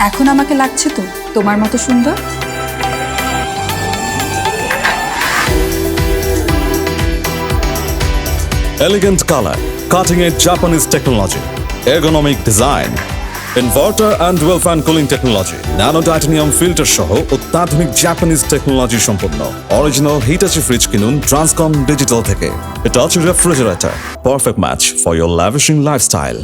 এখন আমাকে লাগছে তো তোমার মতো সুন্দর? Elegant color, cutting-edge Japanese technology, ergonomic design, inverter and dual fan cooling technology, nano titanium filter সহ অত্যাধুনিক জাপানিজ টেকনোলজি সম্পন্ন অরিজিনাল হিটাচি ফ্রিজ কিনুন ট্রান্সকম ডিজিটাল থেকে। Hitachi refrigerator, perfect match for your lavishing lifestyle.